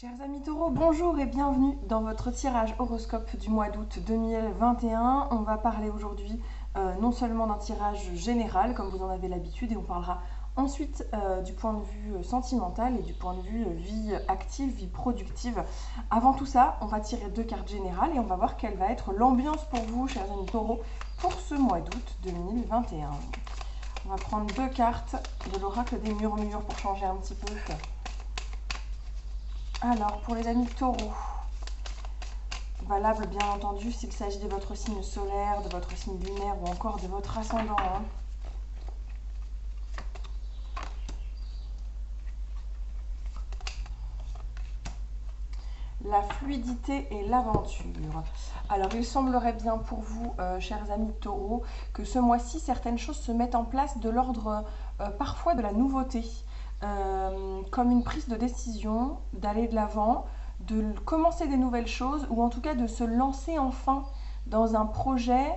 Chers amis taureaux, bonjour et bienvenue dans votre tirage horoscope du mois d'août 2021. On va parler aujourd'hui non seulement d'un tirage général comme vous en avez l'habitude, et on parlera ensuite du point de vue sentimental et du point de vue vie active, vie productive. Avant tout ça, on va tirer deux cartes générales et on va voir quelle va être l'ambiance pour vous, chers amis taureaux, pour ce mois d'août 2021. On va prendre deux cartes de l'oracle des murmures pour changer un petit peu. Alors, pour les amis taureaux, valable bien entendu s'il s'agit de votre signe solaire, de votre signe lunaire ou encore de votre ascendant. La fluidité et l'aventure. Alors, il semblerait bien pour vous, chers amis taureaux, que ce mois-ci, certaines choses se mettent en place de l'ordre parfois de la nouveauté. Comme une prise de décision, d'aller de l'avant, de commencer des nouvelles choses, ou en tout cas de se lancer enfin dans un projet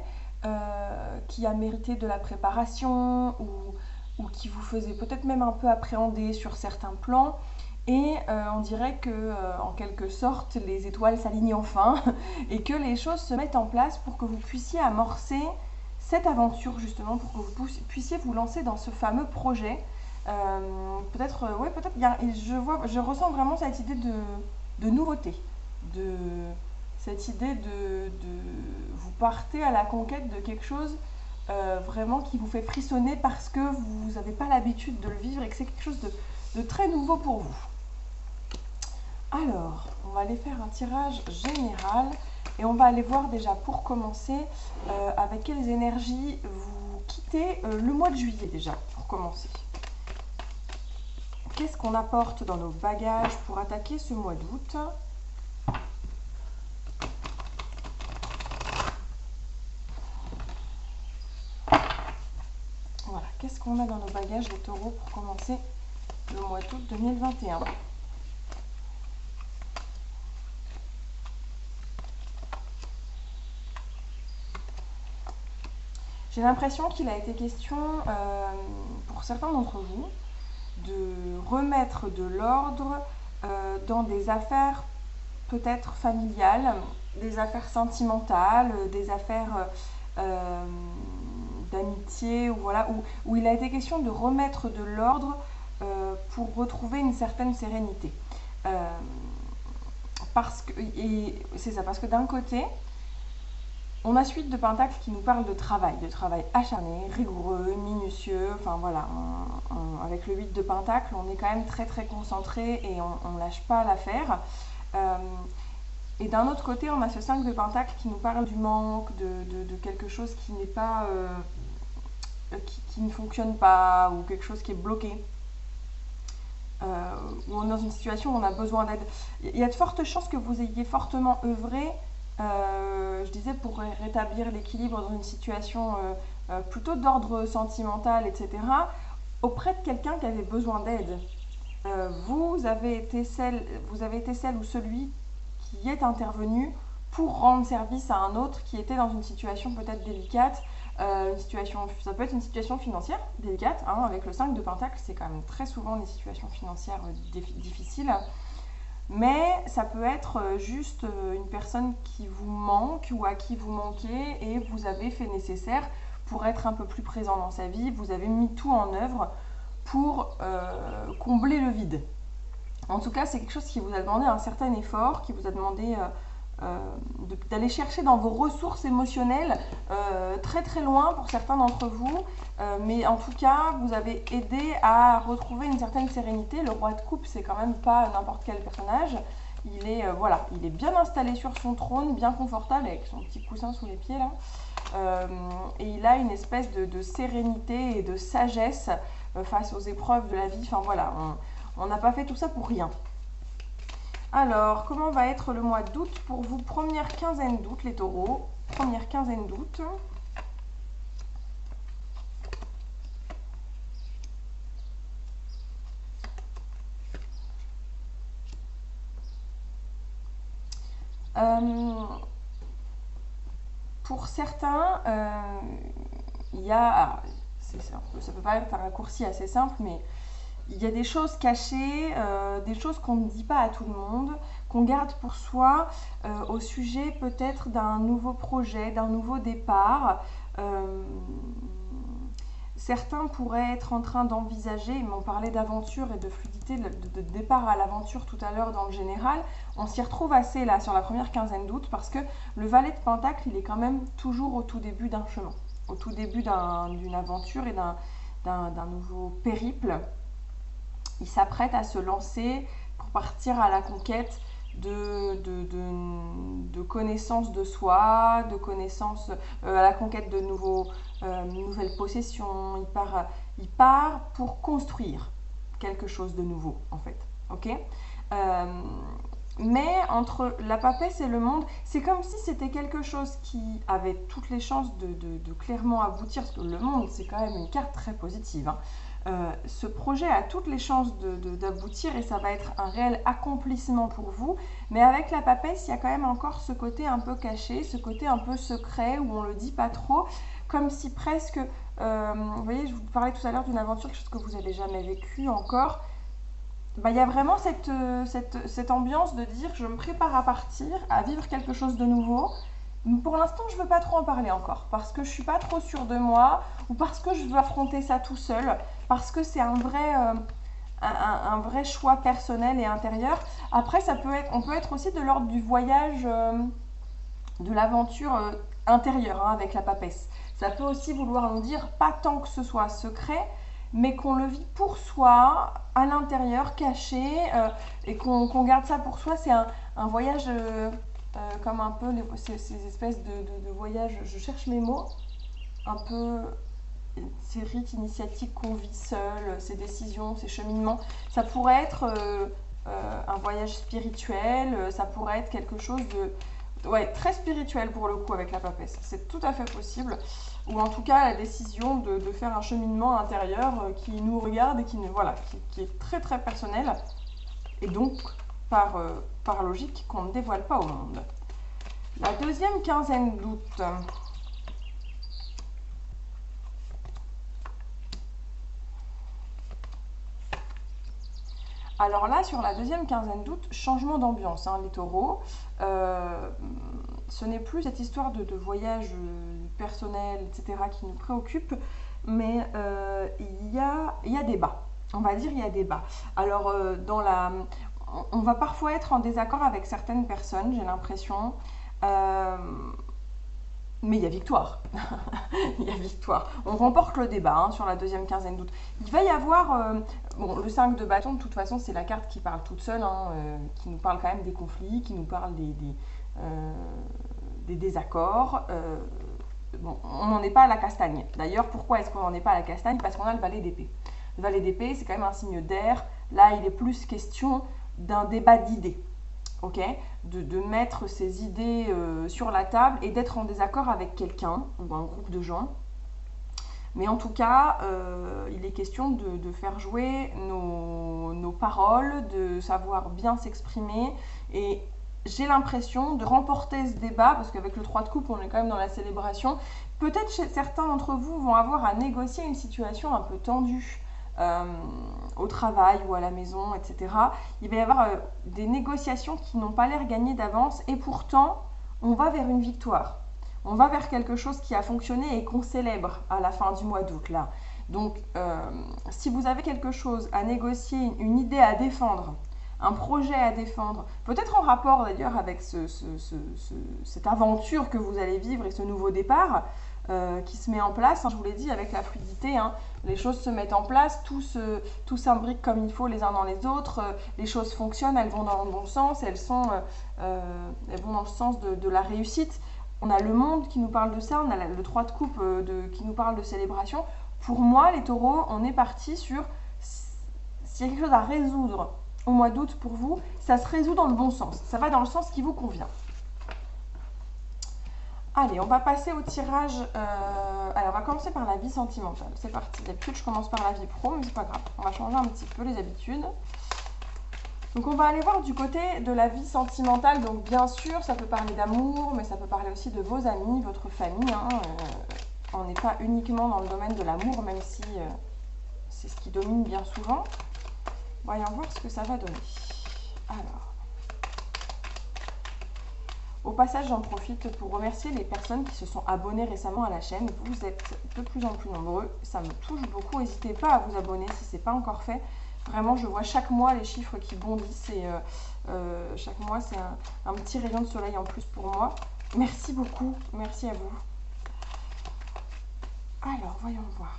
qui a mérité de la préparation, ou qui vous faisait peut-être même un peu appréhender sur certains plans. Et on dirait que, en quelque sorte, les étoiles s'alignent enfin et que les choses se mettent en place pour que vous puissiez amorcer cette aventure, justement, pour que vous puissiez vous lancer dans ce fameux projet. Peut-être, je ressens vraiment cette idée de nouveauté, de cette idée vous partez à la conquête de quelque chose vraiment qui vous fait frissonner parce que vous n'avez pas l'habitude de le vivre et que c'est quelque chose de très nouveau pour vous. Alors, on va aller faire un tirage général et on va aller voir déjà pour commencer avec quelles énergies vous quittez le mois de juillet déjà, pour commencer. Qu'est-ce qu'on apporte dans nos bagages pour attaquer ce mois d'août? Voilà, qu'est-ce qu'on a dans nos bagages les taureaux pour commencer le mois d'août 2021? J'ai l'impression qu'il a été question pour certains d'entre vous de remettre de l'ordre dans des affaires peut-être familiales, des affaires sentimentales, des affaires d'amitié, où il a été question de remettre de l'ordre pour retrouver une certaine sérénité. C'est ça, parce que d'un côté, on a suite de Pentacles qui nous parle de travail acharné, rigoureux, minutieux, enfin voilà, avec le 8 de Pentacles, on est quand même très très concentré et on ne lâche pas l'affaire. Et d'un autre côté, on a ce 5 de Pentacles qui nous parle du manque, de quelque chose qui n'est pas, qui ne fonctionne pas, ou quelque chose qui est bloqué. Ou on est dans une situation où on a besoin d'aide. Il y a de fortes chances que vous ayez fortement œuvré, je disais, pour rétablir l'équilibre dans une situation plutôt d'ordre sentimental, etc., auprès de quelqu'un qui avait besoin d'aide. Vous avez été celle ou celui qui est intervenu pour rendre service à un autre qui était dans une situation peut-être délicate. Ça peut être une situation financière délicate, hein, avec le 5 de Pentacles, c'est quand même très souvent des situations financières difficiles. Mais ça peut être juste une personne qui vous manque ou à qui vous manquez et vous avez fait nécessaire pour être un peu plus présent dans sa vie. Vous avez mis tout en œuvre pour combler le vide. En tout cas, c'est quelque chose qui vous a demandé un certain effort, qui vous a demandé d'aller chercher dans vos ressources émotionnelles très très loin pour certains d'entre vous, mais en tout cas vous avez aidé à retrouver une certaine sérénité. Le roi de coupe, c'est quand même pas n'importe quel personnage, il est bien installé sur son trône, bien confortable avec son petit coussin sous les pieds là, et il a une espèce de sérénité et de sagesse face aux épreuves de la vie. Enfin voilà, on n'a pas fait tout ça pour rien. Alors, comment va être le mois d'août pour vous? Première quinzaine d'août, les taureaux. Première quinzaine d'août. Pour certains, il y a... ça peut paraître un raccourci assez simple, mais il y a des choses cachées, des choses qu'on ne dit pas à tout le monde, qu'on garde pour soi au sujet peut-être d'un nouveau projet, d'un nouveau départ. Certains pourraient être en train d'envisager, mais on parlait d'aventure et de fluidité, de départ à l'aventure tout à l'heure dans le général, on s'y retrouve assez là sur la première quinzaine d'août parce que le valet de Pentacle, il est quand même toujours au tout début d'un chemin, au tout début d'une aventure et d'un nouveau périple. Il s'apprête à se lancer pour partir à la conquête de connaissances de soi, de connaissances à la conquête de nouvelles possessions. Il part pour construire quelque chose de nouveau, en fait. Ok. Mais entre la papesse et le monde, c'est comme si c'était quelque chose qui avait toutes les chances de clairement aboutir, parce que le monde, c'est quand même une carte très positive, hein. Ce projet a toutes les chances d'aboutir et ça va être un réel accomplissement pour vous. Mais avec la papesse, il y a quand même encore ce côté un peu caché, ce côté un peu secret où on ne le dit pas trop, comme si presque, vous voyez, je vous parlais tout à l'heure d'une aventure, quelque chose que vous n'avez jamais vécu encore. Bah, il y a vraiment cette ambiance de dire je me prépare à partir, à vivre quelque chose de nouveau. Pour l'instant, je ne veux pas trop en parler encore, parce que je ne suis pas trop sûre de moi, ou parce que je veux affronter ça tout seul, parce que c'est un vrai choix personnel et intérieur. Après, on peut être aussi de l'ordre du voyage, de l'aventure intérieure, hein, avec la papesse. Ça peut aussi vouloir nous dire, pas tant que ce soit secret, mais qu'on le vit pour soi, à l'intérieur, caché, et qu'on garde ça pour soi. C'est un voyage... comme un peu ces espèces de voyages, je cherche mes mots, un peu ces rites initiatiques qu'on vit seul, ces décisions, ces cheminements. Ça pourrait être un voyage spirituel, ça pourrait être quelque chose de très spirituel pour le coup avec la papesse. C'est tout à fait possible. Ou en tout cas la décision de faire un cheminement intérieur qui nous regarde et qui est très très personnel. Et donc, par logique, qu'on ne dévoile pas au monde. La deuxième quinzaine d'août. Alors là, sur la deuxième quinzaine d'août, changement d'ambiance, hein, les taureaux. Ce n'est plus cette histoire de voyage personnel, etc., qui nous préoccupe, mais il y a débat. On va dire il y a débat. Alors, on va parfois être en désaccord avec certaines personnes, j'ai l'impression. Mais il y a victoire. Il y a victoire. On remporte le débat, hein, sur la deuxième quinzaine d'août. Il va y avoir... le 5 de bâton, de toute façon, c'est la carte qui parle toute seule, hein, qui nous parle quand même des conflits, qui nous parle des désaccords. On n'en est pas à la castagne. D'ailleurs, pourquoi est-ce qu'on n'en est pas à la castagne? Parce qu'on a le valet d'épée. Le valet d'épée, c'est quand même un signe d'air. Là, il est plus question d'un débat d'idées. Okay, de mettre ses idées sur la table et d'être en désaccord avec quelqu'un ou un groupe de gens. Mais en tout cas, il est question de faire jouer nos paroles, de savoir bien s'exprimer. Et j'ai l'impression de remporter ce débat, parce qu'avec le 3 de coupe, on est quand même dans la célébration. Peut-être certains d'entre vous vont avoir à négocier une situation un peu tendue. Au travail ou à la maison, etc. Il va y avoir des négociations qui n'ont pas l'air gagnées d'avance et pourtant, on va vers une victoire. On va vers quelque chose qui a fonctionné et qu'on célèbre à la fin du mois d'août, là. Donc, si vous avez quelque chose à négocier, une idée à défendre, un projet à défendre, peut-être en rapport d'ailleurs avec cette aventure que vous allez vivre et ce nouveau départ, qui se met en place, hein, je vous l'ai dit, avec la fluidité, hein, les choses se mettent en place, tout s'imbrique comme il faut les uns dans les autres, les choses fonctionnent, elles vont dans le bon sens, elles vont dans le sens de la réussite. On a le monde qui nous parle de ça, on a le 3 de coupe qui nous parle de célébration. Pour moi, les taureaux, on est parti sur, s'il y a quelque chose à résoudre au mois d'août pour vous, ça se résout dans le bon sens, ça va dans le sens qui vous convient. Allez, on va passer au tirage. Alors, on va commencer par la vie sentimentale. C'est parti. D'habitude, je commence par la vie pro, mais c'est pas grave. On va changer un petit peu les habitudes. Donc, on va aller voir du côté de la vie sentimentale. Donc, bien sûr, ça peut parler d'amour, mais ça peut parler aussi de vos amis, votre famille, hein. On n'est pas uniquement dans le domaine de l'amour, même si c'est ce qui domine bien souvent. Voyons voir ce que ça va donner. Alors, au passage, j'en profite pour remercier les personnes qui se sont abonnées récemment à la chaîne. Vous êtes de plus en plus nombreux, ça me touche beaucoup. N'hésitez pas à vous abonner si ce n'est pas encore fait. Vraiment, je vois chaque mois les chiffres qui bondissent et chaque mois, c'est un petit rayon de soleil en plus pour moi. Merci beaucoup, merci à vous. Alors, voyons voir.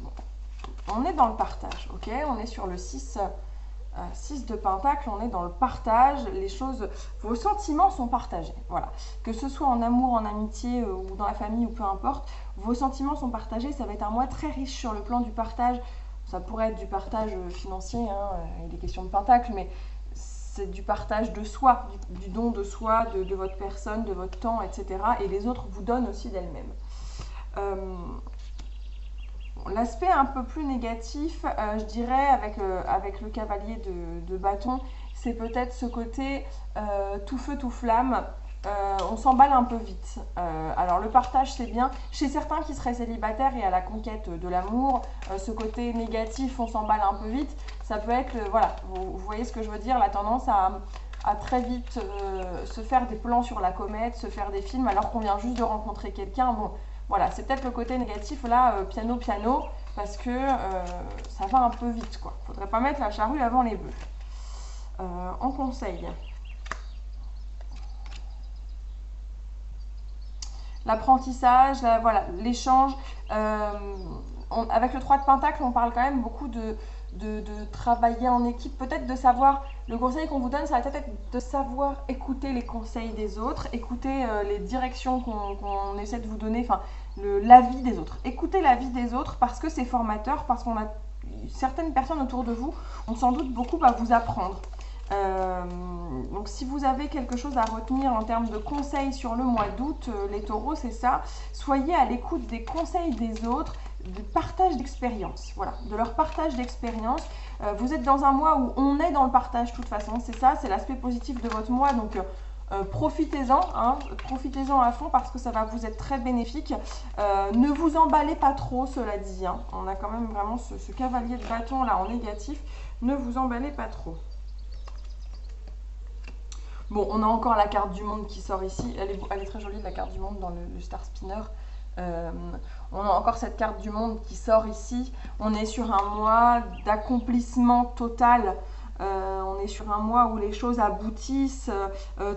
Bon. On est dans le partage, ok? On est sur le 6 de Pentacle, on est dans le partage, les choses, vos sentiments sont partagés, voilà. Que ce soit en amour, en amitié ou dans la famille ou peu importe, vos sentiments sont partagés, ça va être un mois très riche sur le plan du partage. Ça pourrait être du partage financier, hein, il est question de Pentacle, mais c'est du partage de soi, du don de soi, de votre personne, de votre temps, etc. Et les autres vous donnent aussi d'elles-mêmes. L'aspect un peu plus négatif, je dirais, avec le cavalier de bâton, c'est peut-être ce côté tout feu, tout flamme. On s'emballe un peu vite. Alors le partage c'est bien. Chez certains qui seraient célibataires et à la conquête de l'amour, ce côté négatif, on s'emballe un peu vite. Ça peut être, voilà, vous voyez ce que je veux dire, la tendance à très vite se faire des plans sur la comète, se faire des films alors qu'on vient juste de rencontrer quelqu'un. Bon, voilà, c'est peut-être le côté négatif là, piano, parce que ça va un peu vite, quoi. Faudrait pas mettre la charrue avant les bœufs. En conseil. L'apprentissage, voilà, l'échange. Avec le 3 de Pentacle, on parle quand même beaucoup de travailler en équipe, peut-être de savoir, le conseil qu'on vous donne, ça va peut-être être de savoir écouter les conseils des autres, écouter les directions qu'on essaie de vous donner, enfin, l'avis des autres. Écoutez l'avis des autres parce que c'est formateur, parce qu'on a certaines personnes autour de vous ont sans doute beaucoup à vous apprendre. Donc si vous avez quelque chose à retenir en termes de conseils sur le mois d'août, les taureaux, c'est ça. Soyez à l'écoute des conseils des autres, du partage d'expérience, voilà, de leur partage d'expérience. Vous êtes dans un mois où on est dans le partage de toute façon, c'est ça, c'est l'aspect positif de votre mois, donc profitez-en, hein, profitez-en à fond parce que ça va vous être très bénéfique. Ne vous emballez pas trop, cela dit, hein. On a quand même vraiment ce cavalier de bâton là en négatif, ne vous emballez pas trop. Bon, on a encore la carte du monde qui sort ici. Elle est très jolie, la carte du monde dans le Star Spinner. On a encore cette carte du monde qui sort ici. On est sur un mois d'accomplissement total. On est sur un mois où les choses aboutissent.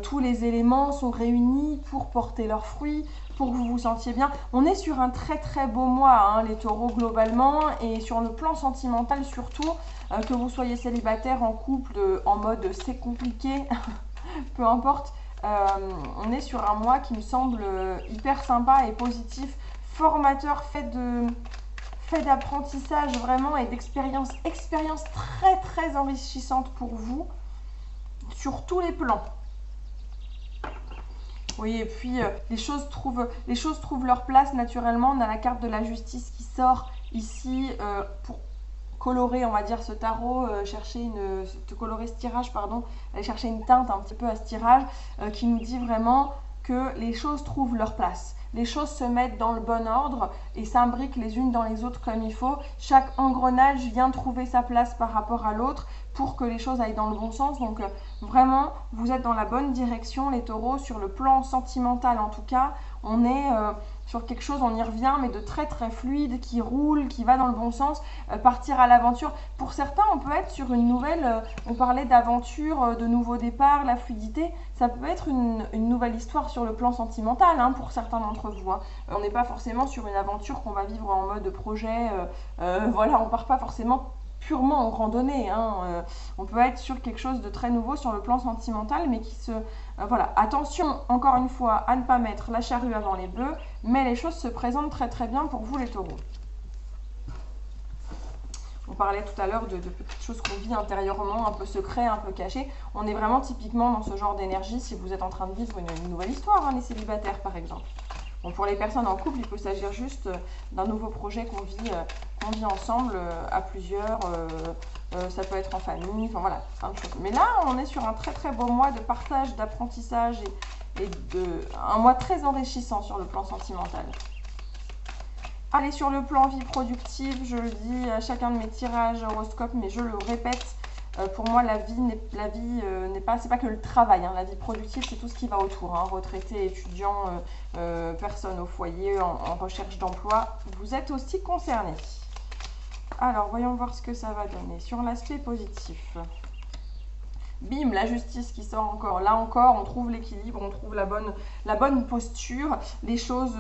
Tous les éléments sont réunis pour porter leurs fruits, pour que vous vous sentiez bien. On est sur un très très beau mois, hein, les taureaux globalement. Et sur le plan sentimental surtout, que vous soyez célibataire, en couple, en mode c'est compliqué. Peu importe, on est sur un mois qui me semble hyper sympa et positif, formateur, fait d'apprentissage vraiment et expérience très très enrichissante pour vous sur tous les plans. Oui, et puis les choses trouvent leur place naturellement. On a la carte de la justice qui sort ici pour colorer, on va dire, ce tarot, colorer ce tirage, pardon, aller chercher une teinte un petit peu à ce tirage qui nous dit vraiment que les choses trouvent leur place. Les choses se mettent dans le bon ordre et s'imbriquent les unes dans les autres comme il faut. Chaque engrenage vient trouver sa place par rapport à l'autre pour que les choses aillent dans le bon sens. Donc vraiment, vous êtes dans la bonne direction, les taureaux, sur le plan sentimental en tout cas. On est sur quelque chose, on y revient, mais de très très fluide, qui roule, qui va dans le bon sens, partir à l'aventure. Pour certains, on peut être sur une nouvelle, on parlait d'aventure, de nouveau départ, la fluidité, ça peut être une nouvelle histoire sur le plan sentimental, hein, pour certains d'entre vous. Hein. On n'est pas forcément sur une aventure qu'on va vivre en mode projet, voilà, on part pas forcément purement en randonnée, hein. On peut être sur quelque chose de très nouveau sur le plan sentimental, mais qui se... voilà, attention, encore une fois, à ne pas mettre la charrue avant les bœufs, mais les choses se présentent très très bien pour vous les taureaux. On parlait tout à l'heure de petites choses qu'on vit intérieurement, un peu secret, un peu caché. On est vraiment typiquement dans ce genre d'énergie si vous êtes en train de vivre une nouvelle histoire, hein, les célibataires par exemple. Bon, pour les personnes en couple, il peut s'agir juste d'un nouveau projet qu'on vit ensemble à plusieurs. Ça peut être en famille, enfin voilà, plein de choses. Mais là, on est sur un très très beau mois de partage, d'apprentissage et un mois très enrichissant sur le plan sentimental. Allez, sur le plan vie productive, je le dis à chacun de mes tirages horoscopes, mais je le répète, pour moi, la vie n'est pas, c'est pas que le travail, hein. La vie productive, c'est tout ce qui va autour, hein. Retraités, étudiants, personnes au foyer, en recherche d'emploi, vous êtes aussi concernés. Alors, voyons voir ce que ça va donner. Sur l'aspect positif, bim, la justice qui sort encore. Là encore, on trouve l'équilibre, on trouve la bonne posture. Les choses...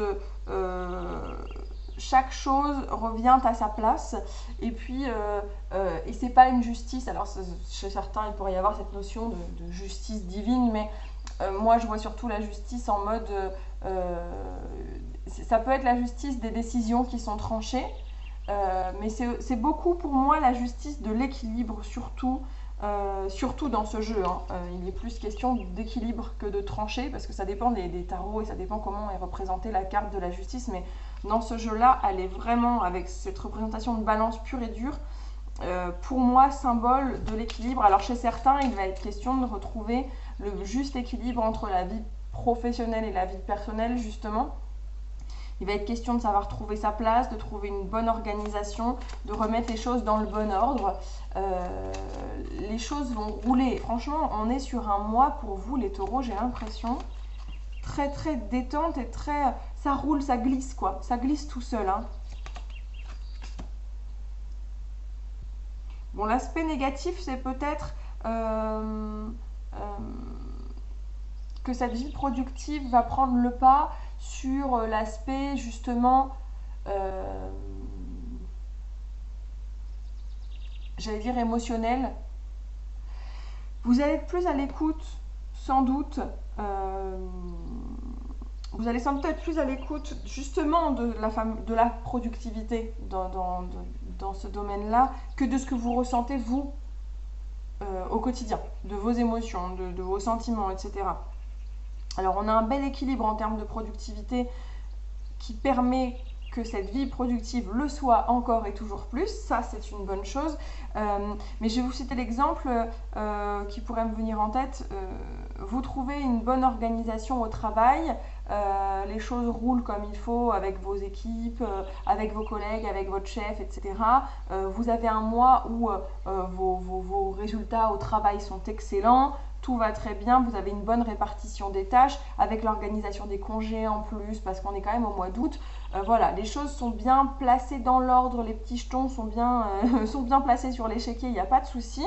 chaque chose revient à sa place et puis et c'est pas une justice. Alors chez certains il pourrait y avoir cette notion de justice divine, mais moi je vois surtout la justice en mode ça peut être la justice des décisions qui sont tranchées, mais c'est beaucoup pour moi la justice de l'équilibre, surtout dans ce jeu, hein. Il est plus question d'équilibre que de trancher, parce que ça dépend des tarots et ça dépend comment est représentée la carte de la justice, mais dans ce jeu-là, elle est vraiment, avec cette représentation de balance pure et dure, pour moi, symbole de l'équilibre. Alors chez certains, il va être question de retrouver le juste équilibre entre la vie professionnelle et la vie personnelle, justement. Il va être question de savoir trouver sa place, de trouver une bonne organisation, de remettre les choses dans le bon ordre. Les choses vont rouler. Franchement, on est sur un mois pour vous, les taureaux, j'ai l'impression, très très détente et très... Ça roule, ça glisse quoi. Ça glisse tout seul, hein. Bon, l'aspect négatif, c'est peut-être que cette vie productive va prendre le pas sur l'aspect justement, j'allais dire émotionnel. Vous allez être plus à l'écoute, sans doute. Vous allez sans doute être plus à l'écoute justement de la productivité dans ce domaine-là que de ce que vous ressentez vous au quotidien, de vos émotions, de vos sentiments, etc. Alors on a un bel équilibre en termes de productivité qui permet que cette vie productive le soit encore et toujours plus, ça c'est une bonne chose. Mais je vais vous citer l'exemple qui pourrait me venir en tête. Vous trouvez une bonne organisation au travail, les choses roulent comme il faut avec vos équipes, avec vos collègues, avec votre chef, etc. Vous avez un mois où vos résultats au travail sont excellents, tout va très bien, vous avez une bonne répartition des tâches, avec l'organisation des congés en plus, parce qu'on est quand même au mois d'août. Voilà, les choses sont bien placées dans l'ordre, les petits jetons sont bien placés sur l'échiquier, il n'y a pas de souci.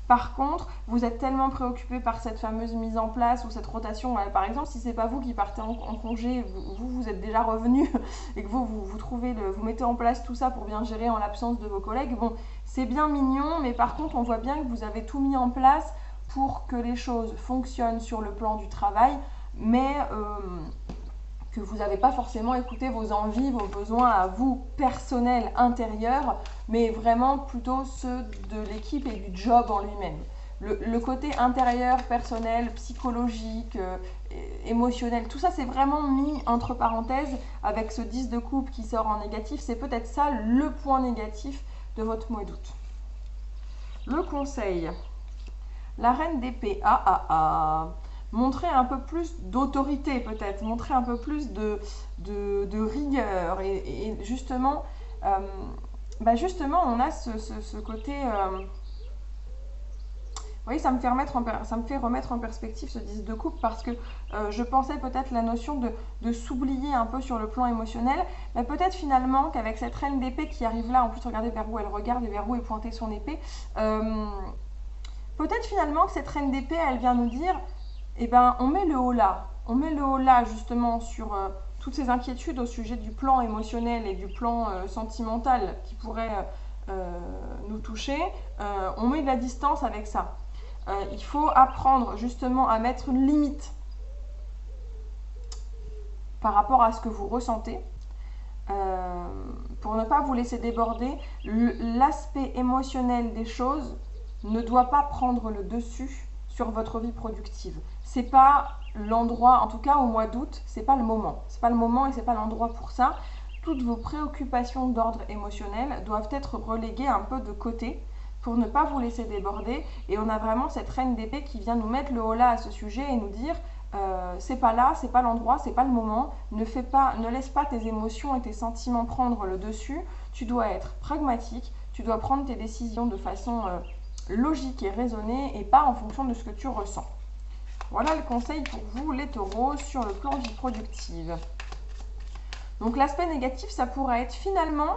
Par contre, vous êtes tellement préoccupé par cette fameuse mise en place ou cette rotation. Par exemple, si c'est pas vous qui partez en congé, vous êtes déjà revenu et que vous mettez en place tout ça pour bien gérer en l'absence de vos collègues. Bon, c'est bien mignon, mais par contre, on voit bien que vous avez tout mis en place pour que les choses fonctionnent sur le plan du travail, mais que vous n'avez pas forcément écouté vos envies, vos besoins à vous personnels intérieurs, mais vraiment plutôt ceux de l'équipe et du job en lui-même. Le côté intérieur, personnel, psychologique, émotionnel, tout ça c'est vraiment mis entre parenthèses avec ce 10 de coupe qui sort en négatif. C'est peut-être ça le point négatif de votre mois d'août. Le conseil, la reine d'épée, montrer un peu plus d'autorité peut-être, montrer un peu plus de rigueur et justement, justement on a ce côté, vous voyez, ça me fait remettre en perspective ce 10 de coupe parce que je pensais peut-être la notion de s'oublier un peu sur le plan émotionnel, mais peut-être finalement qu'avec cette reine d'épée qui arrive là, en plus regardez vers où elle regarde et vers où est pointée son épée, peut-être finalement que cette reine d'épée elle vient nous dire, eh ben, on met le haut là justement sur toutes ces inquiétudes au sujet du plan émotionnel et du plan sentimental qui pourrait nous toucher, on met de la distance avec ça. Il faut apprendre justement à mettre une limite par rapport à ce que vous ressentez pour ne pas vous laisser déborder. L'aspect émotionnel des choses ne doit pas prendre le dessus sur votre vie productive. C'est pas l'endroit, en tout cas au mois d'août, c'est pas le moment. C'est pas le moment et c'est pas l'endroit pour ça. Toutes vos préoccupations d'ordre émotionnel doivent être reléguées un peu de côté pour ne pas vous laisser déborder. Et on a vraiment cette reine d'épée qui vient nous mettre le holà à ce sujet et nous dire c'est pas là, c'est pas l'endroit, c'est pas le moment. Ne laisse pas tes émotions et tes sentiments prendre le dessus. Tu dois être pragmatique, tu dois prendre tes décisions de façon logique et raisonnée et pas en fonction de ce que tu ressens. Voilà le conseil pour vous, les taureaux, sur le plan vie productive. Donc l'aspect négatif, ça pourrait être finalement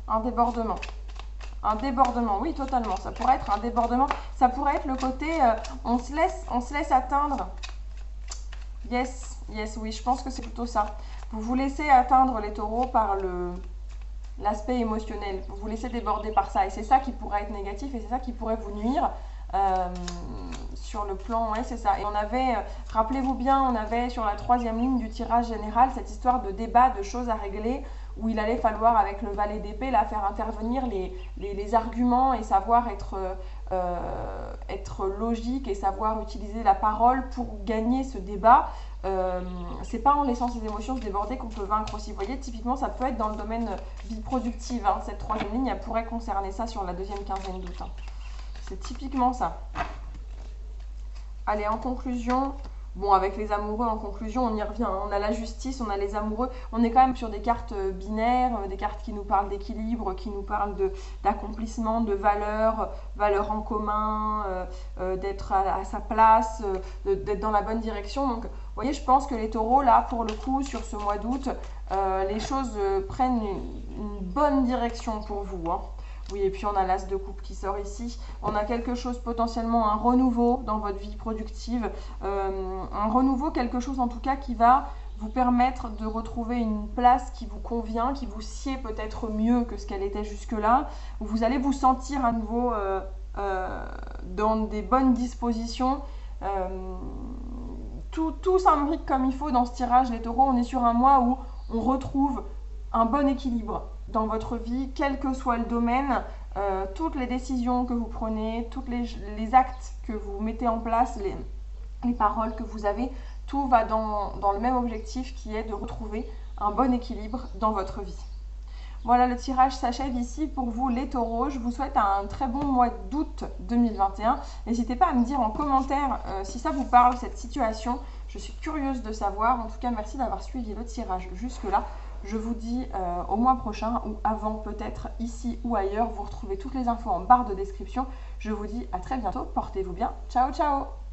un débordement. Un débordement, oui, totalement. Ça pourrait être un débordement. Ça pourrait être le côté on se laisse atteindre. Yes, oui, je pense que c'est plutôt ça. Vous vous laissez atteindre, les taureaux, par l'aspect émotionnel. Vous vous laissez déborder par ça. Et c'est ça qui pourrait être négatif et c'est ça qui pourrait vous nuire. Sur le plan, ouais, c'est ça. Et on avait, rappelez-vous bien, on avait sur la 3e ligne du tirage général cette histoire de débat, de choses à régler, où il allait falloir, avec le valet d'épée, là, faire intervenir les arguments et savoir être logique et savoir utiliser la parole pour gagner ce débat. C'est pas en laissant ses émotions se déborder qu'on peut vaincre aussi. Vous voyez, typiquement, ça peut être dans le domaine vie productive. Hein. Cette 3e ligne, elle pourrait concerner ça sur la 2e quinzaine d'août. Hein. C'est typiquement ça. Allez, en conclusion, bon, avec les amoureux, en conclusion, on y revient. On a la justice, on a les amoureux. On est quand même sur des cartes binaires, des cartes qui nous parlent d'équilibre, qui nous parlent d'accomplissement, de valeurs en commun, d'être à sa place, d'être dans la bonne direction. Donc, vous voyez, je pense que les taureaux, là, pour le coup, sur ce mois d'août, les choses prennent une bonne direction pour vous. Hein. Oui, et puis on a l'as de coupe qui sort ici. On a quelque chose, potentiellement un renouveau dans votre vie productive. Un renouveau, quelque chose en tout cas qui va vous permettre de retrouver une place qui vous convient, qui vous sied peut-être mieux que ce qu'elle était jusque-là. Où vous allez vous sentir à nouveau dans des bonnes dispositions. Tout s'imbrique comme il faut dans ce tirage, les taureaux. On est sur un mois où on retrouve un bon équilibre dans votre vie, quel que soit le domaine, toutes les décisions que vous prenez, tous les actes que vous mettez en place, les paroles que vous avez, tout va dans le même objectif qui est de retrouver un bon équilibre dans votre vie. Voilà, le tirage s'achève ici pour vous, les taureaux. Je vous souhaite un très bon mois d'août 2021. N'hésitez pas à me dire en commentaire si ça vous parle, cette situation. Je suis curieuse de savoir. En tout cas, merci d'avoir suivi le tirage jusque-là. Je vous dis au mois prochain ou avant, peut-être ici ou ailleurs. Vous retrouvez toutes les infos en barre de description. Je vous dis à très bientôt. Portez-vous bien. Ciao, ciao!